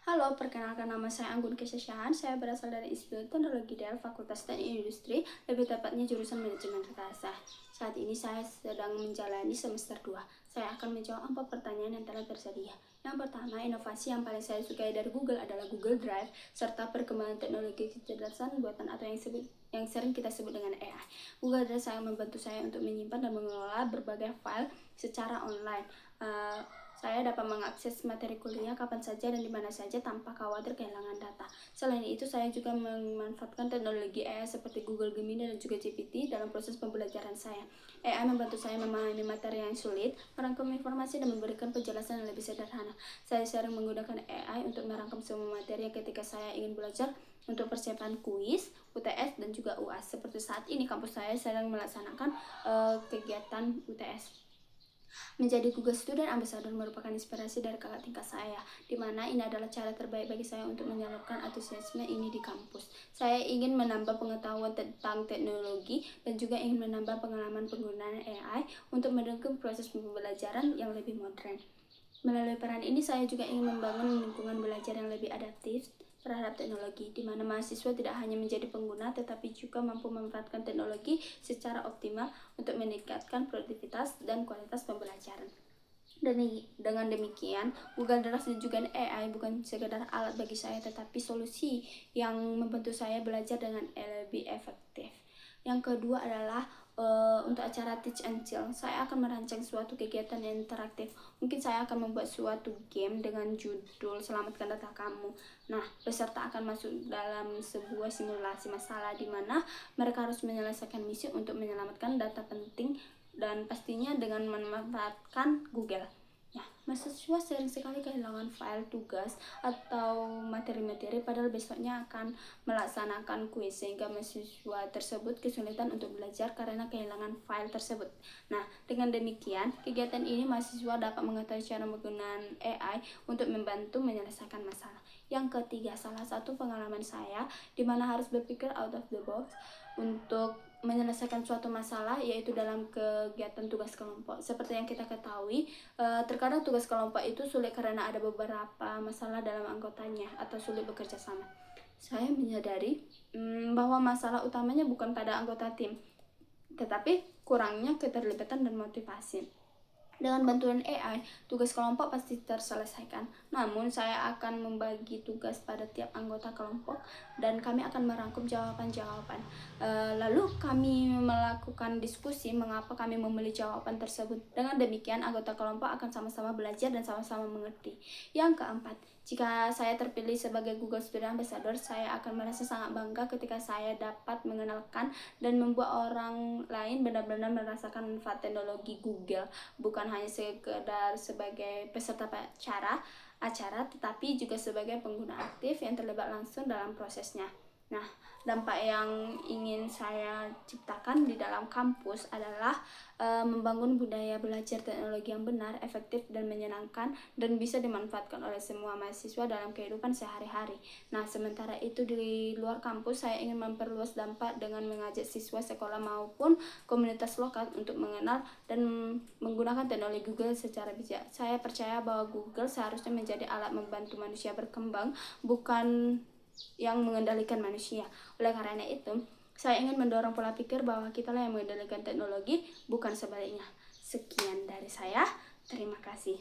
Halo, perkenalkan nama saya Anggun Kesha Syahan. Saya berasal dari Institut Teknologi Del Fakultas Teknik Industri, lebih tepatnya jurusan Manajemen Rekayasa. Saat ini saya sedang menjalani semester 2. Saya akan menjawab 4 pertanyaan yang telah tersedia. Yang pertama, inovasi yang paling saya sukai dari Google adalah Google Drive, serta perkembangan teknologi kecerdasan buatan atau yang sering kita sebut dengan AI. Google Drive sangat membantu saya untuk menyimpan dan mengelola berbagai file secara online. Saya dapat mengakses materi kuliah kapan saja dan di mana saja tanpa khawatir kehilangan data. Selain itu, saya juga memanfaatkan teknologi AI seperti Google Gemini dan juga GPT dalam proses pembelajaran saya. AI membantu saya memahami materi yang sulit, merangkum informasi, dan memberikan penjelasan yang lebih sederhana. Saya sering menggunakan AI untuk merangkum semua materi ketika saya ingin belajar untuk persiapan kuis, UTS, dan juga UAS. Seperti saat ini, kampus saya sedang melaksanakan kegiatan UTS. Menjadi Google Student Ambassador merupakan inspirasi dari kakak tingkat saya, di mana ini adalah cara terbaik bagi saya untuk menyalurkan antusiasme ini di kampus. Saya ingin menambah pengetahuan tentang teknologi dan juga ingin menambah pengalaman penggunaan AI untuk mendukung proses pembelajaran yang lebih modern. Melalui peran ini, saya juga ingin membangun lingkungan belajar yang lebih adaptif terhadap teknologi, di mana mahasiswa tidak hanya menjadi pengguna, tetapi juga mampu memanfaatkan teknologi secara optimal untuk meningkatkan produktivitas dan kualitas pembelajaran. Dengan demikian, Google Drive dan juga AI bukan sekedar alat bagi saya, tetapi solusi yang membantu saya belajar dengan lebih efektif. Yang kedua adalah untuk acara Teach and Chill, saya akan merancang suatu kegiatan yang interaktif. Mungkin saya akan membuat suatu game dengan judul Selamatkan Data Kamu. Nah, peserta akan masuk dalam sebuah simulasi masalah di mana mereka harus menyelesaikan misi untuk menyelamatkan data penting dan pastinya dengan memanfaatkan Google. Nah, mahasiswa sering sekali kehilangan file tugas atau materi-materi padahal besoknya akan melaksanakan kuis, sehingga mahasiswa tersebut kesulitan untuk belajar karena kehilangan file tersebut. Nah, dengan demikian, kegiatan ini mahasiswa dapat mengetahui cara menggunakan AI untuk membantu menyelesaikan masalah. Yang ketiga, salah satu pengalaman saya di mana harus berpikir out of the box untuk menyelesaikan suatu masalah, yaitu dalam kegiatan tugas kelompok. Seperti yang kita ketahui, terkadang tugas kelompok itu sulit karena ada beberapa masalah dalam anggotanya atau sulit bekerja sama. Saya menyadari bahwa masalah utamanya bukan pada anggota tim, tetapi kurangnya keterlibatan dan motivasi. Dengan bantuan AI, tugas kelompok pasti terselesaikan. Namun, saya akan membagi tugas pada tiap anggota kelompok dan kami akan merangkum jawaban-jawaban. Lalu kami melakukan diskusi mengapa kami memilih jawaban tersebut. Dengan demikian, anggota kelompok akan sama-sama belajar dan sama-sama mengerti. Yang keempat, jika saya terpilih sebagai Google Student Ambassador, saya akan merasa sangat bangga ketika saya dapat mengenalkan dan membuat orang lain benar-benar merasakan manfaat teknologi Google, bukan hanya sekedar sebagai peserta acara, tetapi juga sebagai pengguna aktif yang terlibat langsung dalam prosesnya. Nah, dampak yang ingin saya ciptakan di dalam kampus adalah membangun budaya belajar teknologi yang benar, efektif, dan menyenangkan, dan bisa dimanfaatkan oleh semua mahasiswa dalam kehidupan sehari-hari. Nah, sementara itu di luar kampus, saya ingin memperluas dampak dengan mengajak siswa sekolah maupun komunitas lokal untuk mengenal dan menggunakan teknologi Google secara bijak. Saya percaya bahwa Google seharusnya menjadi alat membantu manusia berkembang, bukan yang mengendalikan manusia. Oleh karena itu, saya ingin mendorong pola pikir bahwa kita lah yang mengendalikan teknologi, bukan sebaliknya. Sekian dari saya. Terima kasih.